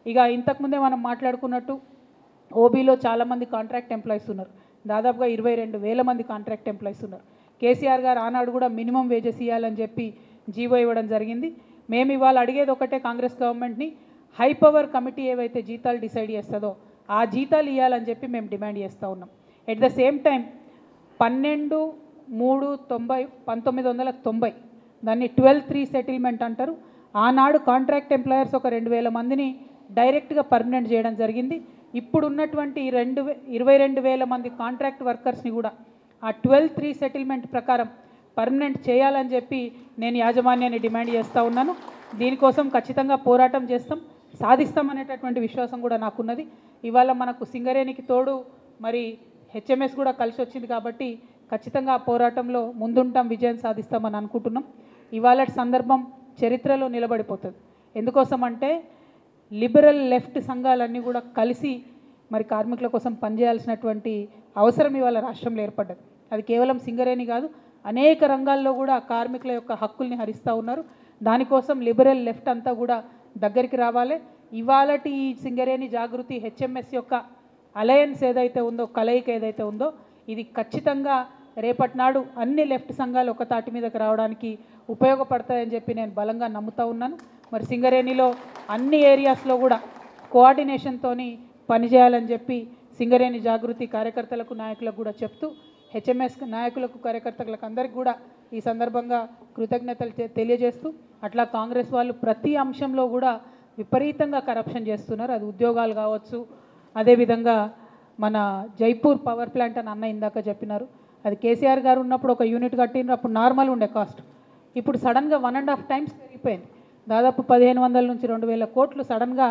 ఇక ఇంతకుముందే మనం మాట్లాడుకున్నట్టు ఓబీలో చాలామంది కాంట్రాక్ట్ ఎంప్లాయీస్ ఉన్నారు. దాదాపుగా 22,000 మంది కాంట్రాక్ట్ ఎంప్లాయీస్ ఉన్నారు. కేసీఆర్ గారు ఆనాడు కూడా మినిమం వేజెస్ ఇవ్వాలని చెప్పి జీవో ఇవ్వడం జరిగింది. మేము ఇవాళ అడిగేది ఒకటే కాంగ్రెస్ గవర్నమెంట్ని, హై పవర్ కమిటీ ఏవైతే జీతాలు డిసైడ్ చేస్తుందో ఆ జీతాలు ఇవ్వాలని చెప్పి మేము డిమాండ్ చేస్తూ ఉన్నాం. ఎట్ ద సేమ్ టైం 1990 దాన్ని 12-3 సెటిల్మెంట్ అంటారు. ఆనాడు కాంట్రాక్ట్ ఎంప్లాయర్స్ ఒక 2,000 మందిని డైరెక్ట్గా పర్మనెంట్ చేయడం జరిగింది. ఇప్పుడు ఉన్నటువంటి 22,000 మంది కాంట్రాక్ట్ వర్కర్స్ని కూడా ఆ 12-3 సెటిల్మెంట్ ప్రకారం పర్మనెంట్ చేయాలని చెప్పి నేను యాజమాన్యాన్ని డిమాండ్ చేస్తూ ఉన్నాను. దీనికోసం ఖచ్చితంగా పోరాటం చేస్తాం, సాధిస్తామనేటటువంటి విశ్వాసం కూడా నాకున్నది. ఇవాళ మనకు సింగరేణికి తోడు మరి హెచ్ఎంఎస్ కూడా కలిసి వచ్చింది కాబట్టి ఖచ్చితంగా ఆ పోరాటంలో ముందుంటాం, విజయం సాధిస్తామని అనుకుంటున్నాం. ఇవాళ సందర్భం చరిత్రలో నిలబడిపోతుంది. ఎందుకోసం అంటే లిబరల్ లెఫ్ట్ సంఘాలన్నీ కూడా కలిసి మరి కార్మికుల కోసం పనిచేయాల్సినటువంటి అవసరం ఇవాళ రాష్ట్రంలో ఏర్పడ్డది. అది కేవలం సింగరేణి కాదు, అనేక రంగాల్లో కూడా కార్మికుల యొక్క హక్కుల్ని హరిస్తూ ఉన్నారు. దానికోసం లిబరల్ లెఫ్ట్ అంతా కూడా దగ్గరికి రావాలి. ఇవాళటి ఈ సింగరేణి జాగృతి హెచ్ఎంఎస్ యొక్క అలయన్స్ ఏదైతే ఉందో, కలయిక ఏదైతే ఉందో, ఇది ఖచ్చితంగా రేపటి నాడు అన్ని లెఫ్ట్ సంఘాలు ఒక తాటి మీదకి రావడానికి ఉపయోగపడతాయని చెప్పి నేను బలంగా నమ్ముతూ ఉన్నాను. మరి సింగరేణిలో అన్ని ఏరియాస్లో కూడా కోఆర్డినేషన్తో పనిచేయాలని చెప్పి సింగరేణి జాగృతి కార్యకర్తలకు, నాయకులకు కూడా చెప్తూ హెచ్ఎంఎస్ నాయకులకు, కార్యకర్తలకు అందరికీ కూడా ఈ సందర్భంగా కృతజ్ఞతలు తెలియజేస్తూ, అట్లా కాంగ్రెస్ వాళ్ళు ప్రతి అంశంలో కూడా విపరీతంగా కరప్షన్ చేస్తున్నారు. అది ఉద్యోగాలు కావచ్చు, అదేవిధంగా మన జైపూర్ పవర్ ప్లాంట్ అని అన్న ఇందాక చెప్పినారు. అది కేసీఆర్ గారు ఉన్నప్పుడు ఒక యూనిట్ కట్టినారు, అప్పుడు నార్మల్ ఉండే కాస్ట్. ఇప్పుడు సడన్గా 1.5 టైమ్స్ పెరిగిపోయింది. దాదాపు 1,500 నుంచి 2,000 కోట్లు సడన్గా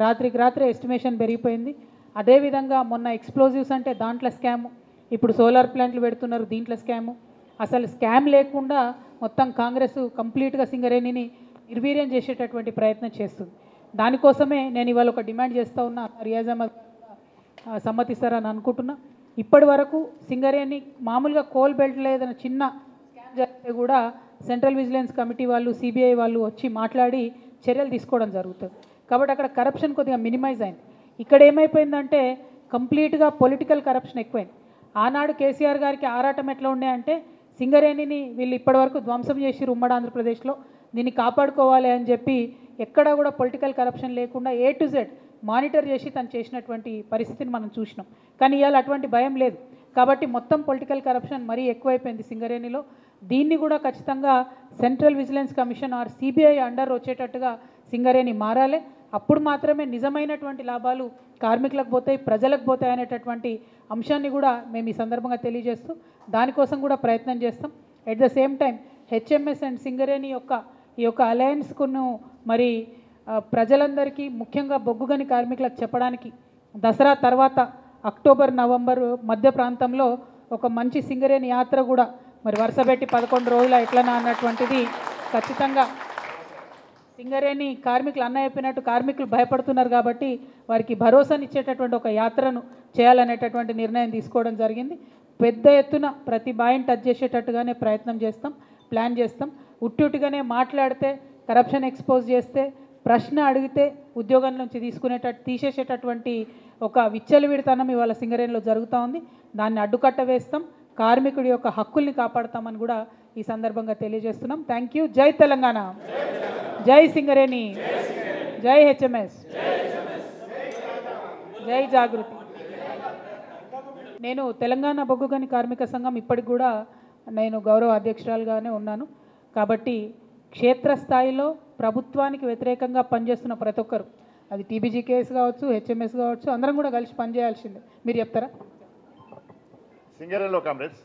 రాత్రికి రాత్రే ఎస్టిమేషన్ పెరిగిపోయింది. అదేవిధంగా మొన్న ఎక్స్ప్లోజివ్స్ అంటే దాంట్లో స్కాము, ఇప్పుడు సోలార్ ప్లాంట్లు పెడుతున్నారు దీంట్లో స్కాము. అసలు స్కామ్ లేకుండా మొత్తం కాంగ్రెస్ కంప్లీట్గా సింగరేణిని నిర్వీర్యం చేసేటటువంటి ప్రయత్నం చేస్తుంది. దానికోసమే నేను ఇవాళ ఒక డిమాండ్ చేస్తూ ఉన్నా, రియాజ్ అహ్మద్ సమ్మతిస్తారని అనుకుంటున్నా. ఇప్పటి వరకు సింగరేణి మామూలుగా కోల్ బెల్ట్లో ఏదైనా చిన్న స్కామ్ జరిగితే కూడా సెంట్రల్ విజిలెన్స్ కమిటీ వాళ్ళు, సిబిఐ వాళ్ళు వచ్చి మాట్లాడి చర్యలు తీసుకోవడం జరుగుతుంది. కాబట్టి అక్కడ కరప్షన్ కొద్దిగా మినిమైజ్ అయింది. ఇక్కడ ఏమైపోయిందంటే కంప్లీట్గా పొలిటికల్ కరప్షన్ ఎక్కువైంది. ఆనాడు కేసీఆర్ గారికి ఆరాటం ఎట్లా ఉన్నాయంటే సింగరేణిని వీళ్ళు ఇప్పటివరకు ధ్వంసం చేసి ఉమ్మడి ఆంధ్రప్రదేశ్లో దీన్ని కాపాడుకోవాలి అని చెప్పి ఎక్కడా కూడా పొలిటికల్ కరప్షన్ లేకుండా A to Z మానిటర్ చేసి తను చేసినటువంటి పరిస్థితిని మనం చూసినాం. కానీ ఇవాళ అటువంటి భయం లేదు. కాబట్టి మొత్తం పొలిటికల్ కరప్షన్ మరీ ఎక్కువైపోయింది సింగరేణిలో. దీన్ని కూడా ఖచ్చితంగా central vigilance commission or CBI under వచ్చేటట్టుగా సింగరేణి మారాలి. అప్పుడు మాత్రమే నిజమైనటువంటి లాభాలు కార్మికులకు పోతాయి, ప్రజలకు పోతాయి అనేటటువంటి అంశాన్ని కూడా మేము ఈ సందర్భంగా తెలియజేస్తూ దానికోసం కూడా ప్రయత్నం చేస్తాం. At the same time HMS and Singareni ఈ యొక్క అలయన్స్కును మరి ప్రజలందరికీ, ముఖ్యంగా బొగ్గుగని కార్మికులకు చెప్పడానికి దసరా తర్వాత అక్టోబర్, నవంబర్ మధ్య ప్రాంతంలో ఒక మంచి సింగరేణి యాత్ర కూడా మరి వరుసపెట్టి 11 రోజుల ఎట్లనా అన్నటువంటిది ఖచ్చితంగా సింగరేణి కార్మికులు అన్న చెప్పినట్టు కార్మికులు భయపడుతున్నారు కాబట్టి వారికి భరోసానిచ్చేటటువంటి ఒక యాత్రను చేయాలనేటటువంటి నిర్ణయం తీసుకోవడం జరిగింది. పెద్ద ఎత్తున ప్రతి బాయిని టచ్ చేసేటట్టుగానే ప్రయత్నం చేస్తాం, ప్లాన్ చేస్తాం. ఉట్టిగానే మాట్లాడితే, కరప్షన్ ఎక్స్పోజ్ చేస్తే, ప్రశ్న అడిగితే ఉద్యోగం నుంచి తీసేసేటటువంటి ఒక విచ్చలవిడితనం ఇవాళ సింగరేణిలో జరుగుతూ ఉంది. దాన్ని అడ్డుకట్ట వేస్తాం, కార్మికుడి యొక్క హక్కుల్ని కాపాడుతామని కూడా ఈ సందర్భంగా తెలియజేస్తున్నాం. Thank you. జై తెలంగాణ, జై సింగరేణి, జై హెచ్ఎంఎస్, జై జాగృతి. నేను తెలంగాణ బొగ్గుగని కార్మిక సంఘం ఇప్పటికి కూడా నేను గౌరవ అధ్యక్షురాలుగానే ఉన్నాను. కాబట్టి క్షేత్రస్థాయిలో ప్రభుత్వానికి వ్యతిరేకంగా పనిచేస్తున్న ప్రతి ఒక్కరు, అది టీబీజీ కేసు కావచ్చు, హెచ్ఎంఎస్ కావచ్చు, అందరం కూడా కలిసి పనిచేయాల్సిందే. మీరు చెప్తారా? సింగరేణిలో కామ్రేడ్స్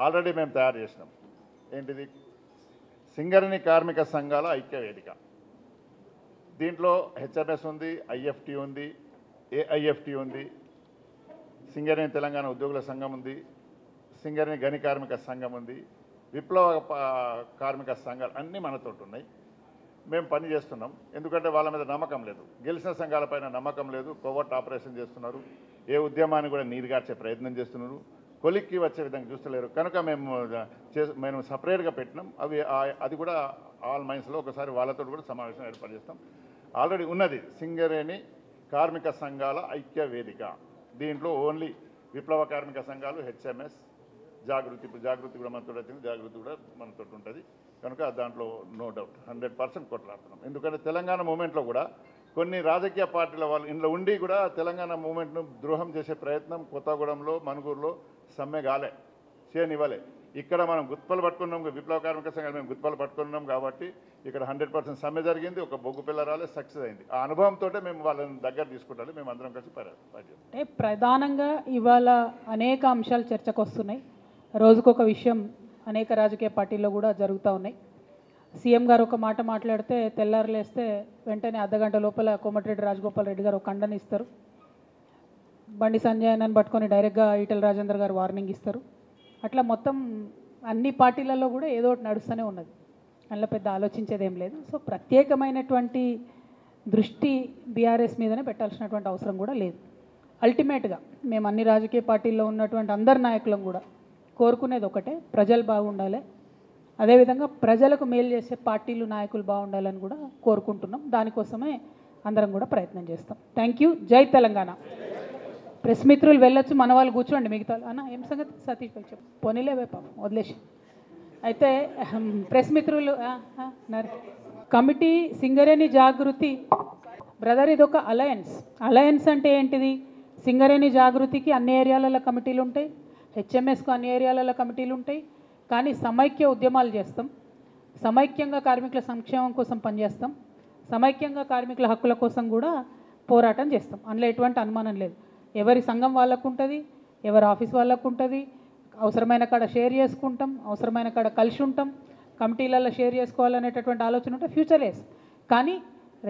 ఆల్రెడీ మేము తయారు చేసినాం. ఏంటిది? సింగరేణి కార్మిక సంఘాల ఐక్య వేదిక. దీంట్లో హెచ్ఎంఎస్ ఉంది, ఐఎఫ్టీ ఉంది, ఏఐఎఫ్టీ ఉంది, సింగరేణి తెలంగాణ ఉద్యోగుల సంఘం ఉంది, సింగరేణి గని కార్మిక సంఘం ఉంది, విప్లవ కార్మిక సంఘాలు అన్నీ మనతో ఉన్నాయి. మేము పని చేస్తున్నాం. ఎందుకంటే వాళ్ళ మీద నమ్మకం లేదు, గెలిచిన సంఘాలపైన నమ్మకం లేదు. కోవర్ట్ ఆపరేషన్ చేస్తున్నారు, ఏ ఉద్యమాన్ని కూడా నీరుగార్చే ప్రయత్నం చేస్తున్నారు, కొలిక్కి వచ్చే విధంగా చూస్తలేరు. కనుక మేము సపరేట్గా పెట్టినాం. అది కూడా ఆల్ మైన్స్లో ఒకసారి వాళ్ళతో కూడా సమావేశం ఏర్పాటు చేస్తాం. ఆల్రెడీ ఉన్నది సింగరేణి కార్మిక సంఘాల ఐక్య వేదిక. దీంట్లో ఓన్లీ విప్లవ కార్మిక సంఘాలు, హెచ్ఎంఎస్, జాగృతి, ఇప్పుడు జాగృతి కూడా మనతో వచ్చింది, జాగృతి కూడా మనతో ఉంటుంది కనుక దాంట్లో నో డౌట్ 100% కొట్లాడుతున్నాం. ఎందుకంటే తెలంగాణ మూమెంట్లో కూడా కొన్ని రాజకీయ పార్టీల వాళ్ళు ఇంట్లో ఉండి కూడా తెలంగాణ మూమెంట్ను ద్రోహం చేసే ప్రయత్నం కొత్తగూడెంలో, మనుగూరులో సమ్మె కాలే, చేయనివ్వలే. ఇక్కడ మనం గుత్పలు పట్టుకున్నాం, విప్లవ కార్మిక సంఘాలు మేము గుత్పలు పట్టుకున్నాం కాబట్టి ఇక్కడ 100% సమ్మె జరిగింది, ఒక బొగ్గు పిల్ల రాలే, సక్సెస్ అయింది. ఆ అనుభవంతో మేము వాళ్ళని దగ్గర తీసుకుంటాలి, మేము అందరం కలిసి అంటే ప్రధానంగా ఇవాళ అనేక అంశాలు చర్చకు వస్తున్నాయి. రోజుకొక విషయం అనేక రాజకీయ పార్టీల్లో కూడా జరుగుతూ ఉన్నాయి. సీఎం గారు ఒక మాట మాట్లాడితే తెల్లారులేస్తే వెంటనే అర్ధగంట లోపల కోమటిరెడ్డి రాజగోపాల్ రెడ్డి గారు ఒక ఖండన ఇస్తారు. బండి సంజయ్ అన్నని పట్టుకొని డైరెక్ట్గా ఈటెల రాజేందర్ గారు వార్నింగ్ ఇస్తారు. అట్లా మొత్తం అన్ని పార్టీలలో కూడా ఏదో ఒకటి నడుస్తూనే ఉన్నది, అందులో పెద్ద ఆలోచించేదేం లేదు. సో ప్రత్యేకమైనటువంటి దృష్టి బీఆర్ఎస్ మీదనే పెట్టాల్సినటువంటి అవసరం కూడా లేదు. అల్టిమేట్గా మేము అన్ని రాజకీయ పార్టీల్లో ఉన్నటువంటి అందరు నాయకులం కూడా కోరుకునేది ఒకటే, ప్రజలు బాగుండాలి, అదేవిధంగా ప్రజలకు మేలు చేసే పార్టీలు, నాయకులు బాగుండాలని కూడా కోరుకుంటున్నాం. దానికోసమే అందరం కూడా ప్రయత్నం చేస్తాం. Thank you. జై తెలంగాణ. ప్రెస్ మిత్రులు వెళ్ళొచ్చు, మన వాళ్ళు కూర్చోండి. మిగతా అన్న ఏం సంగతి సతీష్ భాయ్ చెప్పు, పోనీలేవే పాపం వదిలేసి. అయితే ప్రెస్ మిత్రులు కమిటీ సింగరేణి జాగృతి బ్రదర్, ఇది ఒక అలయన్స్. అలయన్స్ అంటే ఏంటిది? సింగరేణి జాగృతికి అన్ని ఏరియాలలో కమిటీలు ఉంటాయి, హెచ్ఎంఎస్కు అన్ని ఏరియాలలో కమిటీలు ఉంటాయి. కానీ సమైక్య ఉద్యమాలు చేస్తాం, సమైక్యంగా కార్మికుల సంక్షేమం కోసం పనిచేస్తాం, సమైక్యంగా కార్మికుల హక్కుల కోసం కూడా పోరాటం చేస్తాం. అందులో ఎటువంటి అనుమానం లేదు. ఎవరి సంఘం వాళ్ళకు ఉంటుంది, ఎవరి ఆఫీస్ వాళ్ళకు ఉంటుంది. అవసరమైన కాడ షేర్ చేసుకుంటాం, అవసరమైన కాడ కలిసి ఉంటాం. కమిటీలలో షేర్ చేసుకోవాలనేటటువంటి ఆలోచన ఉంటే ఫ్యూచర్ ఎస్. కానీ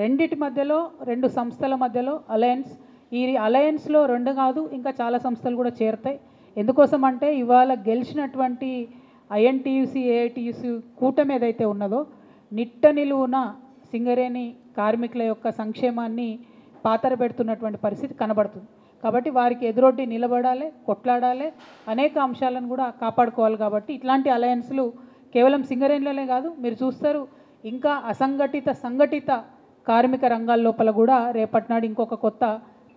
రెండిటి మధ్యలో, రెండు సంస్థల మధ్యలో అలయన్స్. ఈ అలయన్స్లో రెండు కాదు ఇంకా చాలా సంస్థలు కూడా చేరుతాయి. ఎందుకోసం అంటే ఇవాళ గెలిచినటువంటి ఐఎన్టీయూసీ, ఏఐటీయూసీ కూటమి ఏదైతే ఉన్నదో నిట్ట నిలువున సింగరేణి కార్మికుల యొక్క సంక్షేమాన్ని పాతర పెడుతున్నటువంటి పరిస్థితి కనబడుతుంది. కాబట్టి వారికి ఎదురొడ్డి నిలబడాలి, కొట్లాడాలి, అనేక అంశాలను కూడా కాపాడుకోవాలి. కాబట్టి ఇట్లాంటి అలయన్స్లు కేవలం సింగరేణిలోనే కాదు, మీరు చూస్తారు ఇంకా అసంఘటిత, సంఘటిత కార్మిక రంగాల లోపల కూడా రేపటినాడు ఇంకొక కొత్త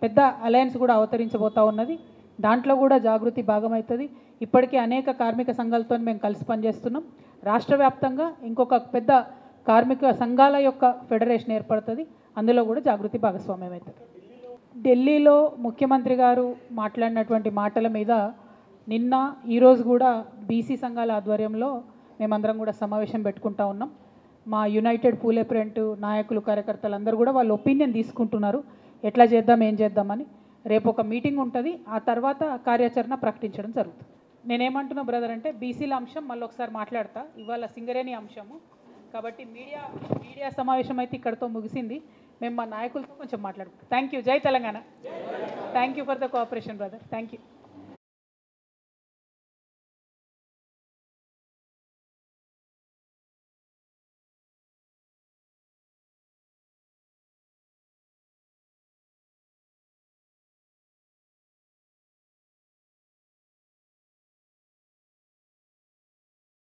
పెద్ద అలయన్స్ కూడా అవతరించబోతూ ఉన్నది. దాంట్లో కూడా జాగృతి భాగమవుతుంది. ఇప్పటికే అనేక కార్మిక సంఘాలతో మేము కలిసి పనిచేస్తున్నాం. రాష్ట్ర వ్యాప్తంగా ఇంకొక పెద్ద కార్మిక సంఘాల యొక్క ఫెడరేషన్ ఏర్పడుతుంది, అందులో కూడా జాగృతి భాగస్వామ్యం అవుతుంది. ఢిల్లీలో ముఖ్యమంత్రి గారు మాట్లాడినటువంటి మాటల మీద నిన్న ఈరోజు కూడా బీసీ సంఘాల ఆధ్వర్యంలో మేమందరం కూడా సమావేశం పెట్టుకుంటా ఉన్నాం. మా యునైటెడ్ పూలే ప్రింట్ నాయకులు, కార్యకర్తలు అందరూ కూడా వాళ్ళ ఒపీనియన్ తీసుకుంటున్నారు, ఎట్లా చేద్దాం, ఏం చేద్దామని. రేపు ఒక మీటింగ్ ఉంటుంది, ఆ తర్వాత కార్యాచరణ ప్రకటించడం జరుగుతుంది. నేనేమంటున్నా బ్రదర్ అంటే బీసీల అంశం మళ్ళీ ఒకసారి మాట్లాడతా, ఇవాళ సింగరేణి అంశము కాబట్టి మీడియా సమావేశం అయితే ఇక్కడితో ముగిసింది. మేము మా నాయకులతో కొంచెం మాట్లాడుకుంటాం. Thank you. జై Telangana. Thank you for the cooperation brother. Thank you.